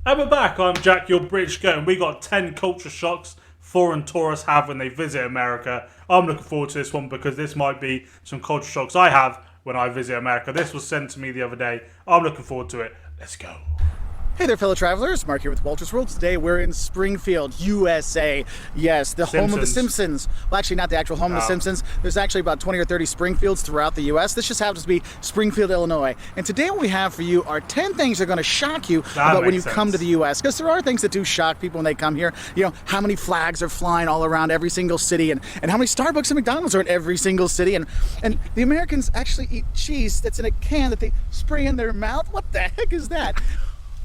And we're back. I'm Jack, your British goat, and we got 10 culture shocks foreign tourists have when they visit America. I'm looking forward to this one because this might be some culture shocks I have when I visit America. This was sent to me the other day. I'm looking forward to it. Let's go. Hey there, fellow travelers. Mark here with Walter's World. Today we're in Springfield, USA. Yes, the home of the Simpsons. Well, actually, not the actual home of the Simpsons. There's actually about 20 or 30 Springfields throughout the U.S. This just happens to be Springfield, Illinois. And today what we have for you are 10 things that are going to shock you about when you come to the U.S. Because there are things that do shock people when they come here. You know, how many flags are flying all around every single city, and how many Starbucks and McDonald's are in every single city. And the Americans actually eat cheese that's in a can that they spray in their mouth. What the heck is that?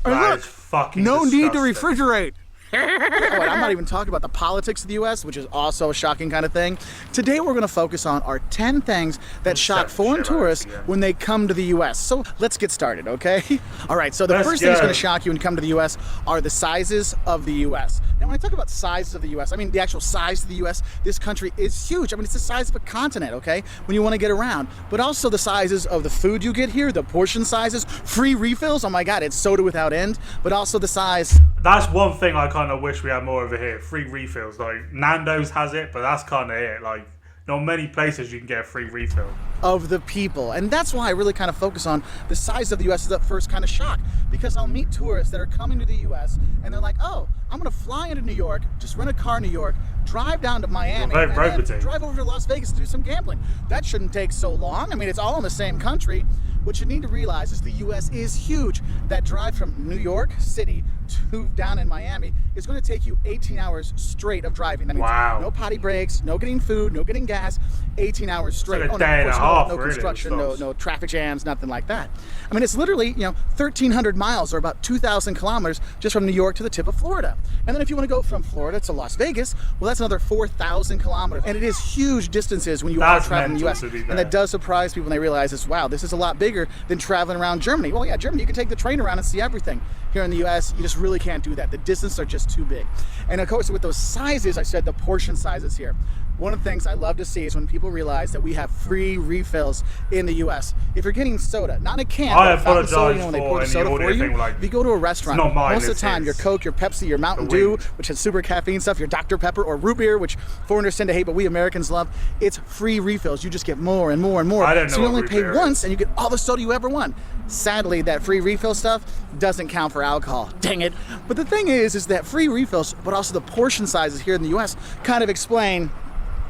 That is fucking no disgusting. Need to refrigerate. I'm not even talking about the politics of the U.S., which is also a shocking kind of thing. Today we're going to focus on our 10 things that shock foreign tourists when they come to the U.S. So let's get started, okay? All right, so the first thing that's going to shock you when you come to the U.S. are the sizes of the U.S. Now, when I talk about sizes of the U.S., I mean the actual size of the U.S. This country is huge. I mean, it's the size of a continent, okay, when you want to get around. But also the sizes of the food you get here, the portion sizes, free refills. Oh my God, it's soda without end. But also the size. That's one thing I kind of wish we had more over here. Free refills. Like, Nando's has it, but that's kind of it. Like, not many places you can get a free refill. Of the people. And that's why I really kind of focus on the size of the U.S. as that first kind of shock. Because I'll meet tourists that are coming to the U.S. and they're like, oh, I'm going to fly into New York, just rent a car in New York, drive down to Miami, and then drive over to Las Vegas to do some gambling. That shouldn't take so long. I mean, it's all in the same country. What you need to realize is the U.S. is huge. That drive from New York City to down in Miami is going to take you 18 hours straight of driving. That means no potty breaks, no getting food, no getting gas, 18 hours straight. It's like a day and a half, no construction, no traffic jams, nothing like that. I mean, it's literally, 1,300 miles or about 2,000 kilometers just from New York to the tip of Florida. And then if you want to go from Florida to Las Vegas, well, that's another 4,000 kilometers. And it is huge distances when you are traveling in the U.S. And that does surprise people when they realize this, wow, this is a lot bigger than traveling around Germany. Well, yeah, Germany, you can take the train around and see everything. Here in the U.S., you just really can't do that. The distances are just too big. And of course, with those sizes, I said the portion sizes here. One of the things I love to see is when people realize that we have free refills in the U.S. If you're getting soda, not in a can, I apologize soda, when they pour the soda for you, if you go to a restaurant, most of the time, your Coke, your Pepsi, your Mountain Dew, which has super caffeine stuff, your Dr. Pepper, or root beer, which foreigners tend to hate, but we Americans love, it's free refills. You just get more and more and more. So you only pay once, and you get all the soda you ever want. Sadly, that free refill stuff doesn't count for alcohol. Dang it. But the thing is that free refills, but also the portion sizes here in the U.S. kind of explain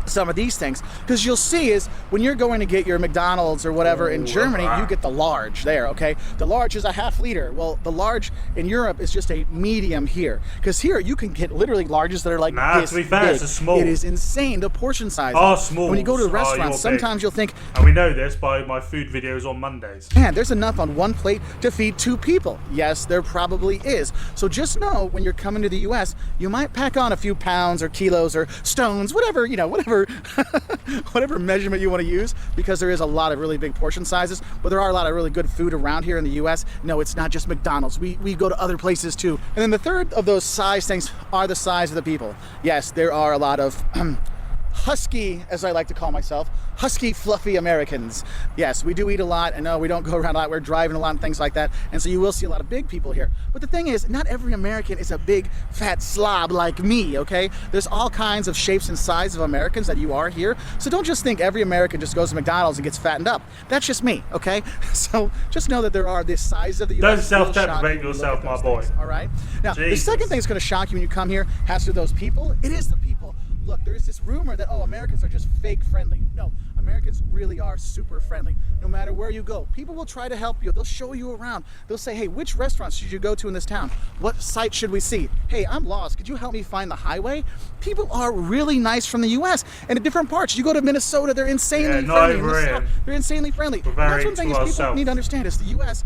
some of these things, because you'll see is when you're going to get your McDonald's or whatever in Germany, you get the large there, okay? The large is a half liter. Well, the large in Europe is just a medium here, because here you can get literally larges that are like this to be fair, big. It's a small. It is insane, the portion size. Small. When you go to a restaurant, sometimes you'll think, and we know this by my food videos on Mondays, man, there's enough on one plate to feed 2 people. Yes, there probably is. So just know when you're coming to the U.S., you might pack on a few pounds or kilos or stones, whatever, whatever measurement you want to use, because there is a lot of really big portion sizes, but there are a lot of really good food around here in the U.S. No, it's not just McDonald's. We go to other places too. And then the third of those size things are the size of the people. Yes, there are a lot of husky, as I like to call myself, husky, fluffy Americans. Yes, we do eat a lot. I know we don't go around a lot. We're driving a lot and things like that. And so you will see a lot of big people here. But the thing is, not every American is a big, fat slob like me, okay? There's all kinds of shapes and sizes of Americans that you are here. So don't just think every American just goes to McDonald's and gets fattened up. That's just me, okay? So just know that there are this size of the U.S. Don't self-deprivate yourself, my boy. All right? Now, the second thing that's going to shock you when you come here has to do with those people. It is the people. Look, there is this rumor that, Americans are just fake friendly. No, Americans really are super friendly. No matter where you go, people will try to help you. They'll show you around. They'll say, hey, which restaurants should you go to in this town? What site should we see? Hey, I'm lost. Could you help me find the highway? People are really nice from the U.S. and in different parts. You go to Minnesota, they're insanely friendly. They're insanely friendly. That's one thing is people need to understand is the U.S.,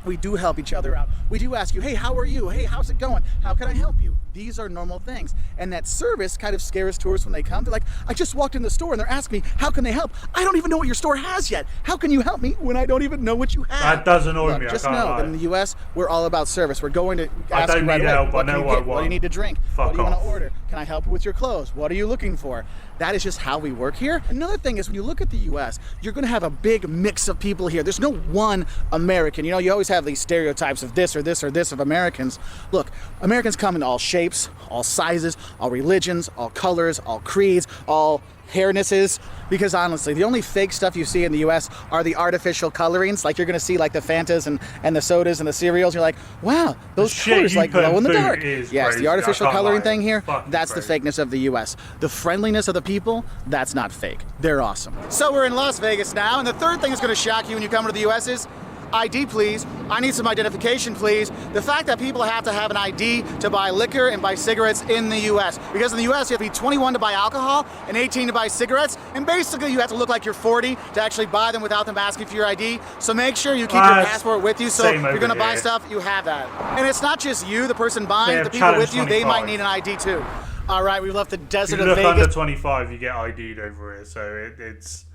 we do help each other out. We do ask you, hey, how are you? Hey, how's it going? How can I help you? These are normal things. And that service kind of scares tourists when they come. They're like, I just walked in the store and they're asking me, how can they help? I don't even know what your store has yet. How can you help me when I don't even know what you have? That does annoy me. Just know that in the U.S., we're all about service. We're going to ask you right away, what do you get? What do you need to drink? What do you want to order? Can I help you with your clothes? What are you looking for? That is just how we work here. Another thing is when you look at the U.S., you're going to have a big mix of people here. There's no one American. You always have have these stereotypes of this or this or this of Americans. Look, Americans come in all shapes, all sizes, all religions, all colors, all creeds, all hairnesses, because honestly, the only fake stuff you see in the US are the artificial colorings. Like you're gonna see like the Fantas and the sodas and the cereals. You're like, wow, those colors like glow in the dark. Yes, crazy. the artificial coloring thing here, Fucking that's crazy. the fakeness of the US. The friendliness of the people, that's not fake. They're awesome. So we're in Las Vegas now, and the third thing that's gonna shock you when you come to the US is ID, please. I need some identification, please. The fact that people have to have an ID to buy liquor and buy cigarettes in the US. Because in the US, you have to be 21 to buy alcohol and 18 to buy cigarettes. And basically, you have to look like you're 40 to actually buy them without them asking for your ID. So make sure you keep your passport with you. So if you're gonna buy stuff, you have that. And it's not just you, the person buying, the people with you, they might need an ID too. All right, we've left the desert of If you look Vegas. under 25, you get ID'd over here. So it's...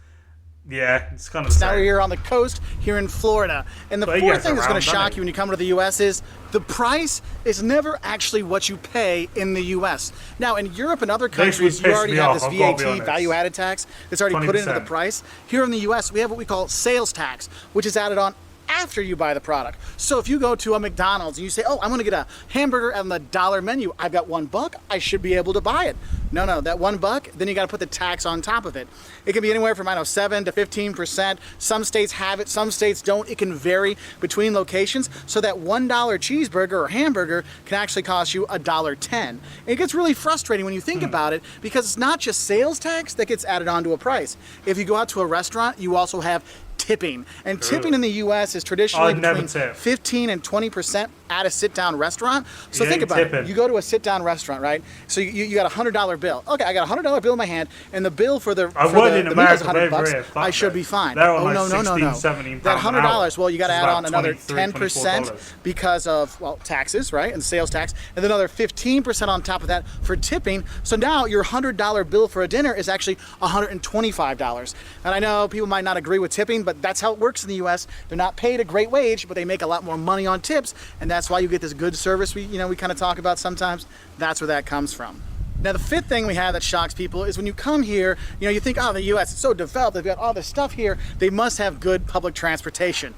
Yeah, it's kind of the Now we're same. here on the coast, here in Florida. And the But he fourth gets thing that's going around, to doesn't shock he? you when you come to the U.S. is the price is never actually what you pay in the U.S. Now, in Europe and other This would countries, you piss already me have off, this I've gotta be VAT, honest. value-added tax, that's already put into the 20%. price. Here in the U.S., we have what we call sales tax, which is added on after you buy the product. So if you go to a McDonald's and you say, oh, I'm gonna get a hamburger on the dollar menu, I've got $1, I should be able to buy it. No, that $1, then you gotta put the tax on top of it. It can be anywhere from, 7 to 15%. Some states have it, some states don't. It can vary between locations. So that $1 cheeseburger or hamburger can actually cost you $1.10. It gets really frustrating when you think about it, because it's not just sales tax that gets added onto a price. If you go out to a restaurant, you also have tipping. And tipping in the U.S. is traditionally I'd never between tip. 15 and 20% at a sit-down restaurant. So You think ain't about it. tipping. You go to a sit-down restaurant, right? So you got a $100 bill. Okay, I got a $100 bill in my hand, and the bill for the I've for worked the, in the America, meal is but over $100. here, fuck I should that. be fine. They're on Oh like no. 16, 17 That pound an hour, $100. Well, you got to which is add about on another 23, 10% $24. because of taxes, right, and sales tax, and then another 15% on top of that for tipping. So now your $100 bill for a dinner is actually $125. And I know people might not agree with tipping, but that's how it works in the U.S. They're not paid a great wage, but they make a lot more money on tips, and that's why you get this good service we kind of talk about sometimes. That's where that comes from. Now, the fifth thing we have that shocks people is when you come here, you think, oh, the U.S. is so developed, they've got all this stuff here, they must have good public transportation.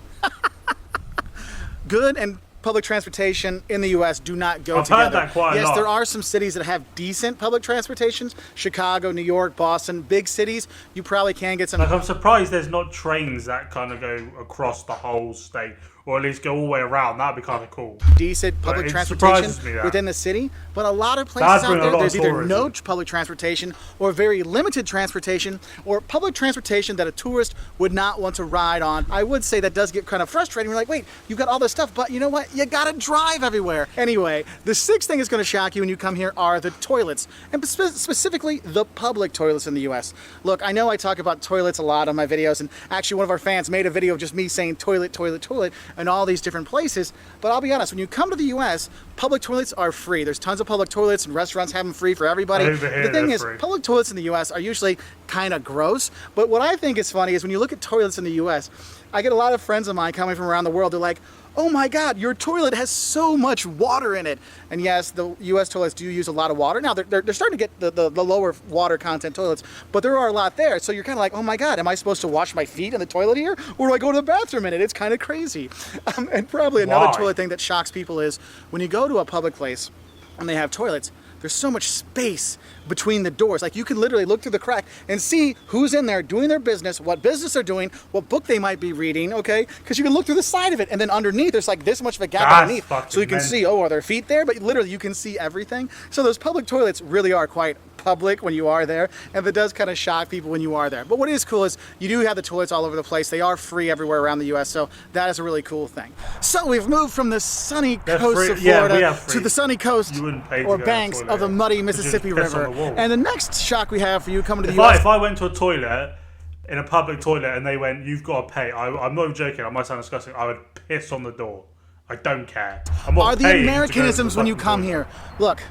Good and public transportation in the U.S. do not go I've together. heard that quite a yes, lot. there are some cities that have decent public transportations. Chicago, New York, Boston, big cities. You probably can get some. Like, I'm surprised there's not trains that kind of go across the whole state, or at least go all the way around. That'd be kind of cool. Decent public it transportation surprises me that. within the city, but a lot of places That'd out bring a there, lot there's of either no tourism. public transportation or very limited transportation or public transportation that a tourist would not want to ride on. I would say that does get kind of frustrating. We're like, wait, you've got all this stuff, but you know what? You gotta drive everywhere. Anyway, the sixth thing that's gonna shock you when you come here are the toilets, and specifically the public toilets in the US. Look, I know I talk about toilets a lot on my videos, and actually one of our fans made a video of just me saying toilet, toilet, toilet, and all these different places, but I'll be honest, when you come to the US, public toilets are free. There's tons of public toilets and restaurants have them free for everybody. Over here, The thing they're is, free. public toilets in the US are usually kind of gross, but what I think is funny is when you look at toilets in the US, I get a lot of friends of mine coming from around the world, they're like, oh my God, your toilet has so much water in it. And yes, the US toilets do use a lot of water. Now, they're starting to get the lower water content toilets, but there are a lot there. So you're kind of like, oh my God, am I supposed to wash my feet in the toilet here? Or do I go to the bathroom in it? It's kind of crazy. And probably another Why? toilet thing that shocks people is when you go to a public place and they have toilets, there's so much space between the doors. Like you can literally look through the crack and see who's in there doing their business, what business they're doing, what book they might be reading, okay? Because you can look through the side of it, and then underneath there's like this much of a gap That's underneath. fucking So you can mental. see, oh, are there feet there? But literally you can see everything. So those public toilets really are quite public when you are there, and it does kind of shock people when you are there. But what is cool is you do have the toilets all over the place. They are free everywhere around the US, so that is a really cool thing. So we've moved from the sunny coast free. of Yeah, Florida we have free. to the sunny coast You wouldn't pay to or go to the banks toilet of the here. muddy You just Mississippi piss on River. the wall. And the next shock we have for you coming to the If US. I went to a toilet, in a public toilet, and they went, you've got to pay, I'm not even joking, I might sound disgusting, I would piss on the door. I don't care. I'm not Are the paying to go to Americanisms the when you fucking come toilet. here? Look,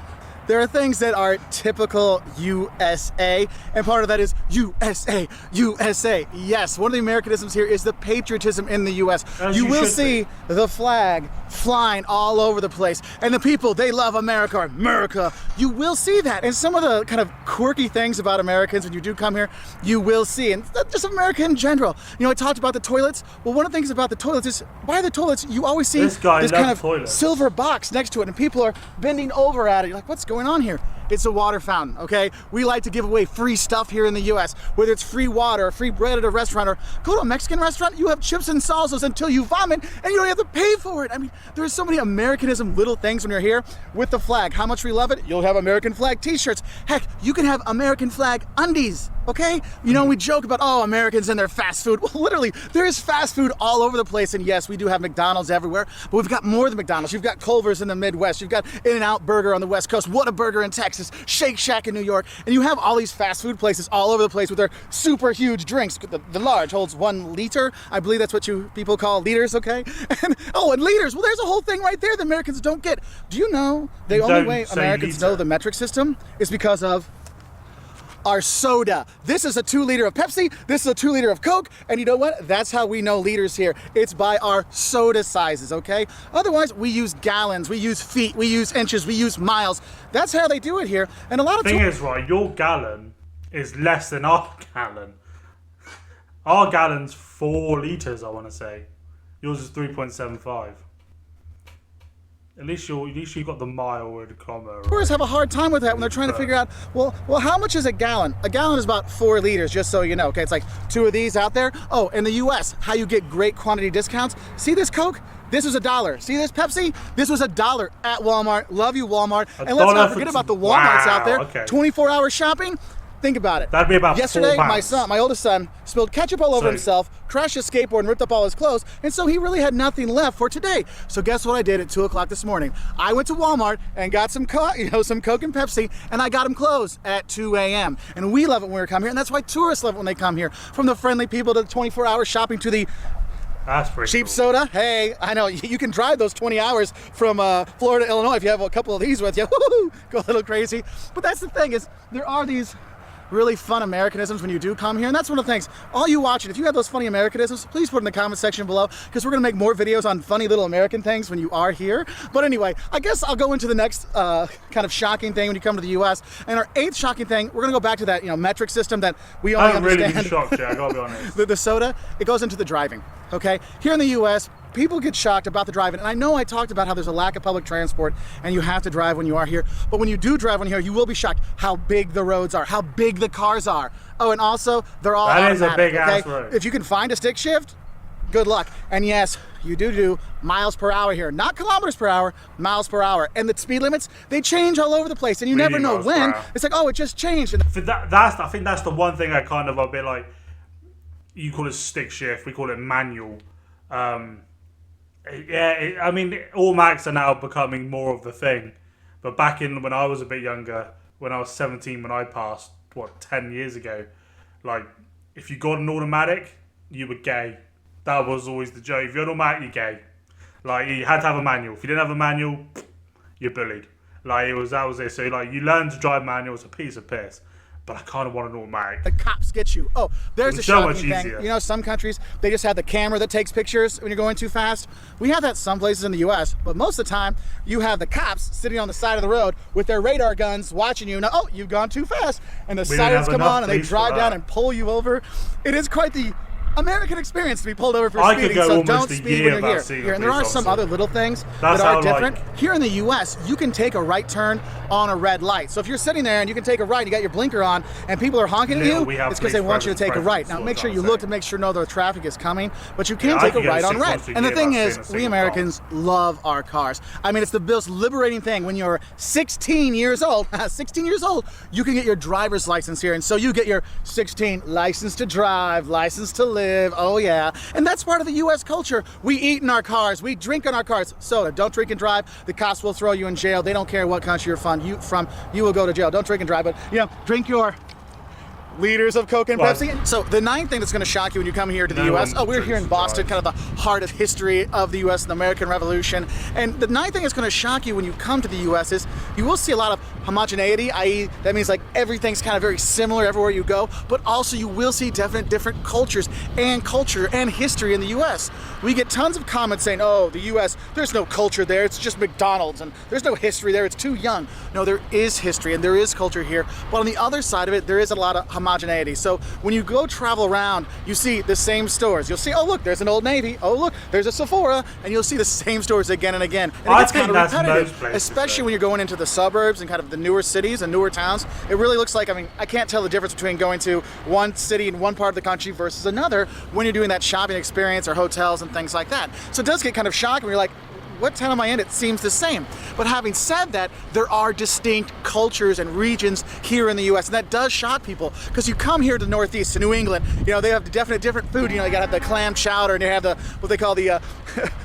there are things that are typical USA, and part of that is USA, USA. Yes, one of the Americanisms here is the patriotism in the US. As You you will should see the flag flying all over the place. And the people, they love America, America. You will see that. And some of the kind of quirky things about Americans when you do come here, you will see. And just America in general. You know, I talked about the toilets. Well, one of the things about the toilets is by the toilets, you always see this kind of toilets. Silver box next to it. And people are bending over at it. You're like, what's going on here? It's a water fountain, okay? We like to give away free stuff here in the US, whether it's free water or free bread at a restaurant or go to a Mexican restaurant, you have chips and salsas until you vomit and you don't have to pay for it. I mean, there's so many Americanism little things when you're here with the flag. How much we love it? You'll have American flag t-shirts. Heck, you can have American flag undies, okay? You know, we joke about, oh, Americans and their fast food. Well, literally, there is fast food all over the place. And yes, we do have McDonald's everywhere, but we've got more than McDonald's. You've got Culver's in the Midwest. You've got In-N-Out Burger on the West Coast. What a Burger in Texas. Shake Shack in New York. And you have all these fast food places all over the place with their super huge drinks. The large holds 1 liter. I believe that's what you people call liters, okay? And liters. Well, there's a whole thing right there the Americans don't get. Do you know the only way Americans know the metric system is because of our soda. This is a 2 liter of Pepsi, this is a 2 liter of Coke, and you know what? That's how we know liters here. It's by our soda sizes, okay? Otherwise, we use gallons, we use feet, we use inches, we use miles. That's how they do it here. And a lot of the thing is, right, your gallon is less than our gallon. Our gallon's 4 liters, I want to say. Yours is 3.75. At least you got the mile or the kilometer. Tourists have a hard time with that when they're trying to figure out, well, how much is a gallon? A gallon is about 4 liters, just so you know. Okay, it's like 2 of these out there. Oh, in the U.S., how you get great quantity discounts. See this Coke? This was $1. See this Pepsi? This was $1 at Walmart. Love you, Walmart. And let's not forget about the Walmarts out there. Okay. 24-hour shopping. Think about it. That'd be about yesterday, £4. my oldest son, spilled ketchup all over himself, crashed his skateboard, and ripped up all his clothes, and so he really had nothing left for today. So guess what I did at 2 o'clock this morning? I went to Walmart and got some Coke and Pepsi, and I got him clothes at 2 a.m. And we love it when we come here, and that's why tourists love it when they come here. From the friendly people to the 24-hour shopping to the cheap soda. Hey, I know you can drive those 20 hours from Florida to Illinois if you have a couple of these with you. Woo-hoo, go a little crazy. But that's the thing is, there are these really fun Americanisms when you do come here, and that's one of the things. All you watching, if you have those funny Americanisms, please put in the comment section below, because we're gonna make more videos on funny little American things when you are here. But anyway, I guess I'll go into the next kind of shocking thing when you come to the U.S. And our 8th shocking thing, we're gonna go back to that metric system that we only understand. I'm really shocked, Jay, I gotta be honest. the soda, it goes into the driving. Okay, here in the U.S., people get shocked about the driving, and I know I talked about how there's a lack of public transport and you have to drive when you are here, but when you do drive when you're here, you will be shocked how big the roads are, how big the cars are. Oh, and also, they're all automatic. That is a big ass road. If you can find a stick shift, good luck. And yes, you do miles per hour here, not kilometers per hour, miles per hour. And the speed limits, they change all over the place, and you never know when. It's like, oh, it just changed. I think that's the one thing I kind of a bit like, you call it stick shift, we call it manual. I mean, automatics are now becoming more of the thing. But back when I was a bit younger, when I was 17, when I passed, 10 years ago, like, if you got an automatic, you were gay. That was always the joke. If you had an automatic, you're gay. Like, you had to have a manual. If you didn't have a manual, you're bullied. Like, that was it. So, like, you learn to drive manual, it's a piece of piss. But I kind of want an automatic. The cops get you. Oh, there's a shocking thing. You know, some countries, they just have the camera that takes pictures when you're going too fast. We have that some places in the U.S., but most of the time, you have the cops sitting on the side of the road with their radar guns watching you. Now, oh, you've gone too fast. And the sirens come on and they drive down and pull you over. It is quite the American experience to be pulled over for speeding, so don't speed when you're here. And there are some other little things that are different. Here in the U.S., you can take a right turn on a red light. So if you're sitting there and you can take a right, you got your blinker on, and people are honking at you, it's because they want you to take a right. Now, make sure you look to make sure the traffic is coming, but you can take a right on red. And the thing is, we Americans love our cars. I mean, it's the most liberating thing. When you're 16 years old, you can get your driver's license here, and so you get your 16 license to drive, license to live. Oh yeah, and that's part of the U.S. culture. We eat in our cars, we drink in our cars. Soda, don't drink and drive. The cops will throw you in jail. They don't care what country you're from. You will go to jail. Don't drink and drive, but drink your liters of Coke and Well, Pepsi. So the ninth thing that's going to shock you when you come here to the No U.S. one Oh, we're here in drinks Boston, fries. kind of the heart of history of the U.S. and the American Revolution. And the ninth thing that's going to shock you when you come to the U.S. is you will see a lot of homogeneity, i.e. that means like everything's kind of very similar everywhere you go, but also you will see definite different culture and history in the U.S. We get tons of comments saying, oh, the U.S., there's no culture there, it's just McDonald's, and there's no history there, it's too young. No, there is history and there is culture here, but on the other side of it, there is a lot of homogeneity. So when you go travel around, you see the same stores. You'll see, oh look, there's an Old Navy, oh look, there's a Sephora, and you'll see the same stores again and again. And it I gets think kind of that's repetitive, most places, especially though. when you're going into the suburbs and kind of the newer cities and newer towns. It really looks like, I mean, I can't tell the difference between going to one city in one part of the country versus another when you're doing that shopping experience or hotels and things like that. So it does get kind of shocking when you're like, what town am I in? It seems the same. But having said that, there are distinct cultures and regions here in the U.S., and that does shock people because you come here to the Northeast, to New England, you know, they have definite different food. You know, you gotta have the clam chowder, and they have the what they call the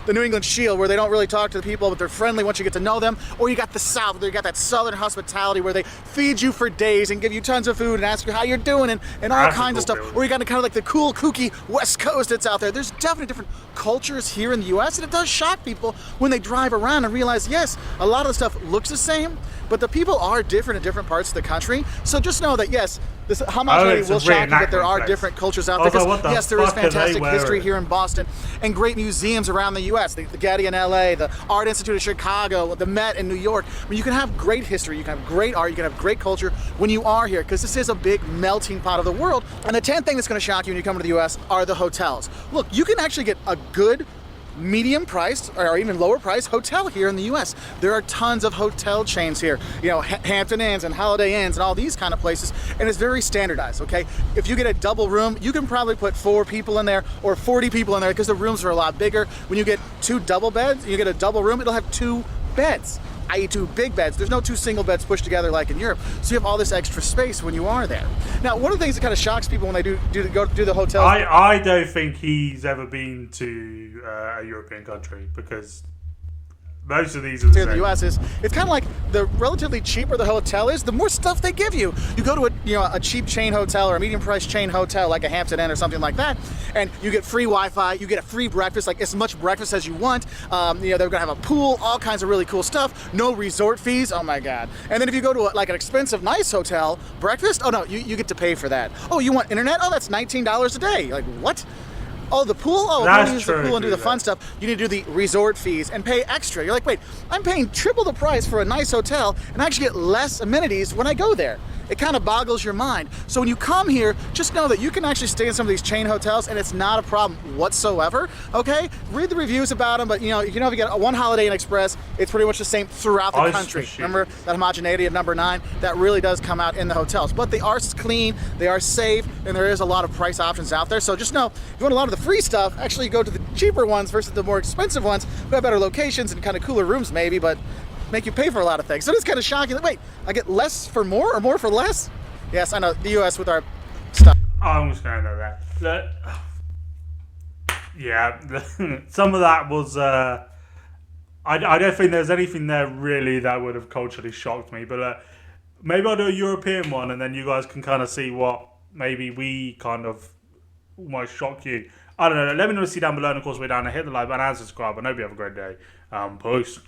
the New England Shield, where they don't really talk to the people, but they're friendly once you get to know them. Or you got the South, where you got that Southern hospitality, where they feed you for days and give you tons of food and ask you how you're doing and all That's a kinds of cool stuff. feeling. Or you got kind of like the cool, kooky West Coast that's out there. There's definitely different cultures here in the U.S., and it does shock people when they drive around and realize, yes, a lot of the stuff looks the same, but the people are different in different parts of the country. So just know that, yes, this homogeneity it's a will shock you, but there reenactment are place. different cultures out I there. was like, 'Cause, what the yes, there is fuck are they fantastic history wearing? here in Boston and great museums around the U.S. The Getty in L.A., the Art Institute of Chicago, the Met in New York. I mean, you can have great history, you can have great art, you can have great culture when you are here, because this is a big melting pot of the world. And the 10th thing that's going to shock you when you come to the U.S. are the hotels. Look, you can actually get a good medium priced or even lower priced hotel here in the US. There are tons of hotel chains here, you know, Hampton Inns and Holiday Inns and all these kind of places, and it's very standardized, okay? If you get a double room, you can probably put 4 people in there or 40 people in there because the rooms are a lot bigger. When you get 2 double beds, you get a double room, it'll have 2 beds, i.e. 2 big beds. There's no 2 single beds pushed together like in Europe. So you have all this extra space when you are there. Now, one of the things that kind of shocks people when they go do the hotels. I don't think he's ever been to a European country because most of these are the Here in same. the U.S. is it's kind of like the relatively cheaper the hotel is, the more stuff they give you. You go to a cheap chain hotel or a medium price chain hotel like a Hampton Inn or something like that, and you get free Wi-Fi, you get a free breakfast, like as much breakfast as you want. They're gonna have a pool, all kinds of really cool stuff. No resort fees. Oh my God! And then if you go to like an expensive, nice hotel, breakfast. Oh no, you get to pay for that. Oh, you want internet? Oh, that's $19 a day. Like what? Oh, the pool? Oh, if you want That's to use the true, pool and do do the fun that. stuff, you need to do the resort fees and pay extra. You're like, wait, I'm paying triple the price for a nice hotel and I actually get less amenities when I go there. It kind of boggles your mind. So when you come here, just know that you can actually stay in some of these chain hotels and it's not a problem whatsoever, okay? Read the reviews about them, but if you get a one Holiday Inn Express, it's pretty much the same throughout the I country. see. Remember that homogeneity of number 9? That really does come out in the hotels. But they are clean, they are safe, and there is a lot of price options out there. So just know, if you want a lot of the free stuff, actually go to the cheaper ones versus the more expensive ones who have better locations and kind of cooler rooms maybe, but make you pay for a lot of things. So it's kind of shocking that, wait, I get less for more or more for less? Yes, I know, the U.S. with our stuff. I'm just going to know that. Yeah, some of that was. I don't think there's anything there really that would have culturally shocked me, but maybe I'll do a European one, and then you guys can kind of see what maybe we kind of might shock you. I don't know. Let me know what you see down below, and of course, we're down there. Hit the like button and subscribe. I hope you have a great day. Peace.